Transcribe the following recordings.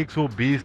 120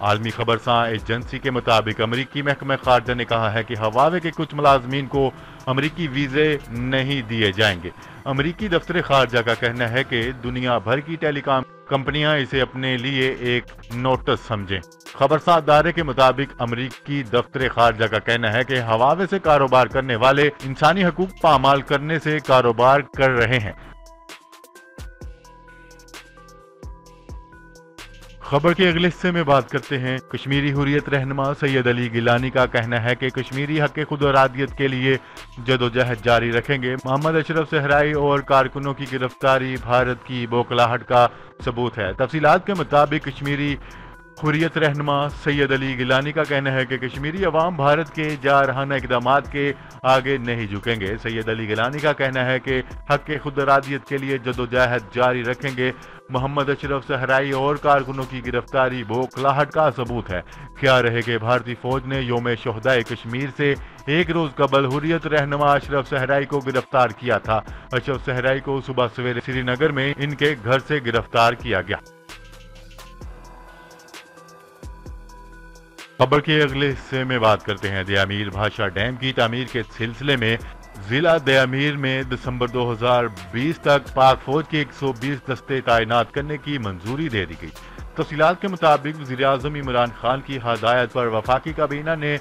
عالمی خبرساں ایجنسی کے مطابق امریکی محکمہ خارجہ نے کہا ہے کہ ہواوے کے کچھ ملازمین کو امریکی ویزے نہیں دیے جائیں گے۔ امریکی دفتر خارجہ کا کہنا ہے کہ دنیا بھر کی ٹیلی کام کمپنیاں اسے اپنے لیے ایک نوٹس سمجھیں۔ خبرساں ادارے کے مطابق امریکی دفتر خارجہ کا کہنا ہے کہ ہواوے سے کاروبار کرنے والے انسانی حقوق پامال کرنے سے کاروبار کر رہے ہیں۔ خبر کے اگلے حصے میں بات کرتے ہیں کشمیری حریت رہنما سید علی گیلانی کا کہنا ہے کہ کشمیری حق خود ارادیت کے لیے جدوجہد جاری رکھیں گے۔ محمد اشرف صحرائی اور کارکنوں کی گرفتاری بھارت کی بوکھلاہٹ کا ثبوت ہے۔ تفصیلات کے مطابق کشمیری حریت رہنما سید علی گیلانی کا کہنا ہے کہ کشمیری عوام بھارت کے جارحانہ اقدامات کے آگے نہیں جھکیں گے۔ سید علی گیلانی کا کہنا ہے کہ حق خود ارادیت کے لیے جدوجہد جاری رکھیں گے۔ محمد اشرف صحرائی اور کارکنوں کی گرفتاری بوکھلاہٹ کا ثبوت ہے۔ کیا رہے کہ بھارتی فوج نے یوم شہدائے کشمیر سے ایک روز قبل حریت رہنما اشرف صحرائی کو گرفتار کیا تھا۔ اشرف صحرائی کو صبح سویرے سری نگر میں ان کے گھر سے گرفتار کیا گیا۔ خبر کے اگلے حصے میں بات کرتے ہیں دیامیر بھاشا ڈیم کی تعمیر کے سلسلے میں ضلع دیامیر میں دسمبر 2020 تک پاک فوج کے 120 دستے تعینات کرنے کی منظوری دے دی گئی۔ تفصیلات کے مطابق وزیر اعظم عمران خان کی ہدایت پر وفاقی کابینہ نے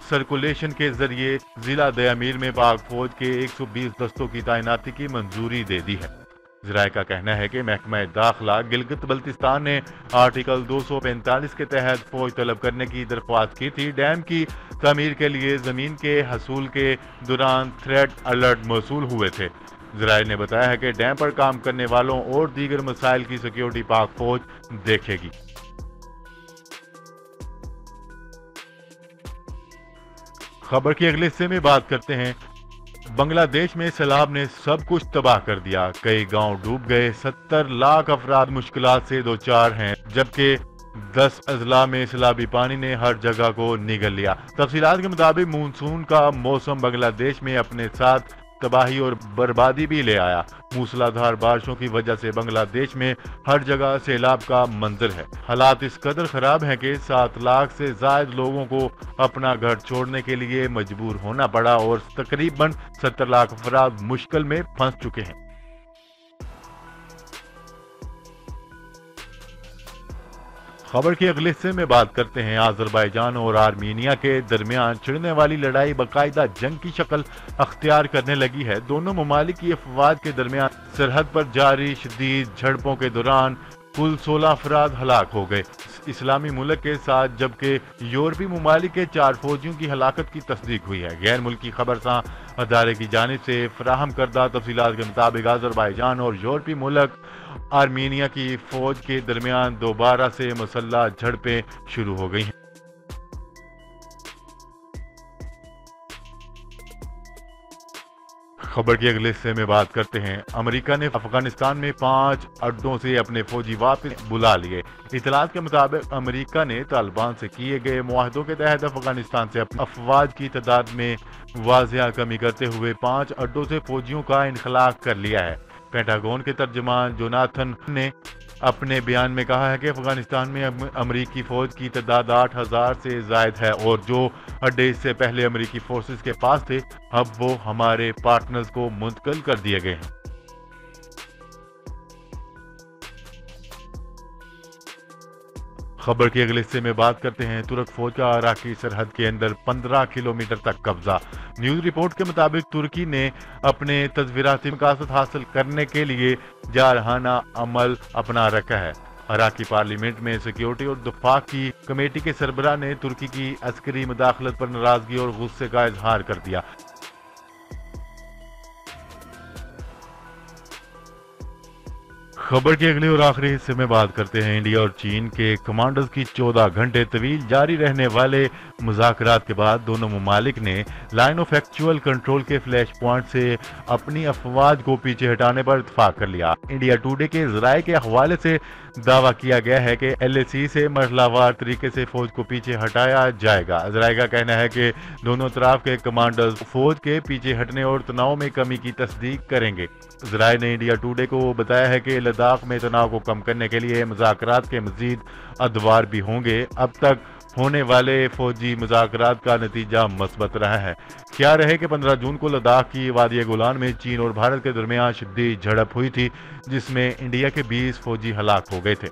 سرکولیشن کے ذریعے ضلع دیامیر میں پاک فوج کے 120 دستوں کی تعیناتی کی منظوری دے دی ہے۔ ذرائع کا کہنا ہے کہ محکمہ داخلہ گلگت بلتستان نے آرٹیکل 245 کے تحت فوج طلب کرنے کی درخواست کی تھی۔ ڈیم کی تعمیر کے لیے زمین کے حصول کے دوران تھریٹ الرٹ موصول ہوئے تھے۔ ذرائع نے بتایا ہے کہ ڈیم پر کام کرنے والوں اور دیگر مسائل کی سیکیورٹی پاک فوج دیکھے گی۔ خبر کے اگلے حصے میں بات کرتے ہیں بنگلہ دیش میں سیلاب نے سب کچھ تباہ کر دیا۔ کئی گاؤں ڈوب گئے، 70 لاکھ افراد مشکلات سے دوچار ہیں، جبکہ 10 اضلاع میں سیلابی پانی نے ہر جگہ کو نگل لیا۔ تفصیلات کے مطابق مونسون کا موسم بنگلہ دیش میں اپنے ساتھ تباہی اور بربادی بھی لے آیا۔ موسلا دھار بارشوں کی وجہ سے بنگلہ دیش میں ہر جگہ سیلاب کا منظر ہے۔ حالات اس قدر خراب ہیں کہ 7 لاکھ سے زائد لوگوں کو اپنا گھر چھوڑنے کے لیے مجبور ہونا پڑا اور تقریباً 70 لاکھ افراد مشکل میں پھنس چکے ہیں۔ خبر کے اگلے حصے میں بات کرتے ہیں آذربائیجان اور آرمینیا کے درمیان چھڑنے والی لڑائی باقاعدہ جنگ کی شکل اختیار کرنے لگی ہے۔ دونوں ممالک کی افواج کے درمیان سرحد پر جاری شدید جھڑپوں کے دوران کل 16 افراد ہلاک ہو گئے اسلامی ملک کے ساتھ، جبکہ یورپی ممالک کے 4 فوجیوں کی ہلاکت کی تصدیق ہوئی ہے۔ غیر ملکی خبرساں ادارے کی جانب سے فراہم کردہ تفصیلات کے مطابق آذربائیجان اور یورپی ملک آرمینیا کی فوج کے درمیان دوبارہ سے مسلح جھڑپیں شروع ہو گئی ہیں۔ خبر کے اگلے حصے میں بات کرتے ہیں امریکہ نے افغانستان میں 5 اڈوں سے اپنے فوجی واپس بلا لیے۔ اطلاعات کے مطابق امریکہ نے طالبان سے کیے گئے معاہدوں کے تحت افغانستان سے اپنی افواج کی تعداد میں واضح کمی کرتے ہوئے 5 اڈوں سے فوجیوں کا انخلا کر لیا ہے۔ پینٹاگون کے ترجمان جوناتھن نے اپنے بیان میں کہا ہے کہ افغانستان میں امریکی فوج کی تعداد 8,000 سے زائد ہے اور جو اڈے اس سے پہلے امریکی فورسز کے پاس تھے اب وہ ہمارے پارٹنرز کو منتقل کر دیے گئے ہیں۔ خبر کے اگلے حصے میں بات کرتے ہیں ترک فوج کا عراقی سرحد کے اندر 15 کلومیٹر تک قبضہ۔ نیوز رپورٹ کے مطابق ترکی نے اپنے تصویراتی مقاصد حاصل کرنے کے لیے جارحانہ عمل اپنا رکھا ہے۔ عراقی پارلیمنٹ میں سیکیورٹی اور دفاع کی کمیٹی کے سربراہ نے ترکی کی عسکری مداخلت پر ناراضگی اور غصے کا اظہار کر دیا۔ خبر کے اگلے اور آخری حصے میں بات کرتے ہیں انڈیا اور چین کے کمانڈرز کی 14 گھنٹے طویل جاری رہنے والے مذاکرات کے بعد دونوں ممالک نے لائن آف ایکچوئل کنٹرول کے فلیش پوائنٹ سے اپنی افواج کو پیچھے ہٹانے پر اتفاق کر لیا۔ انڈیا ٹوڈے کے ذرائع کے حوالے سے دعویٰ کیا گیا ہے کہ LAC سے مرحلہ وار طریقے سے فوج کو پیچھے ہٹایا جائے گا۔ ذرائع کا کہنا ہے کہ دونوں اطراف کے کمانڈرز فوج کے پیچھے ہٹنے اور تناؤ میں کمی کی تصدیق کریں گے۔ ذرائع نے انڈیا ٹوڈے کو بتایا ہے کہ لداخ میں تناؤ کو کم کرنے کے لیے مذاکرات کے مزید ادوار بھی ہوں گے۔ اب تک ہونے والے فوجی مذاکرات کا نتیجہ مثبت رہا ہے۔ کیا رہے کہ 15 جون کو لداخ کی وادی گولان میں چین اور بھارت کے درمیان شدید جھڑپ ہوئی تھی، جس میں انڈیا کے 20 فوجی ہلاک ہو گئے تھے۔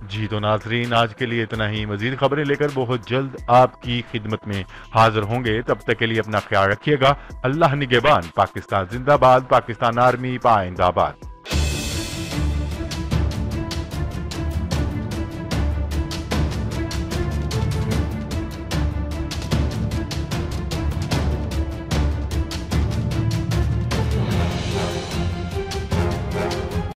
جی تو ناظرین، آج کے لیے اتنا ہی۔ مزید خبریں لے کر بہت جلد آپ کی خدمت میں حاضر ہوں گے۔ تب تک کے لیے اپنا خیال رکھیے گا۔ اللہ نگہبان۔ پاکستان زندہ باد، پاکستان آرمی پائندہ باد۔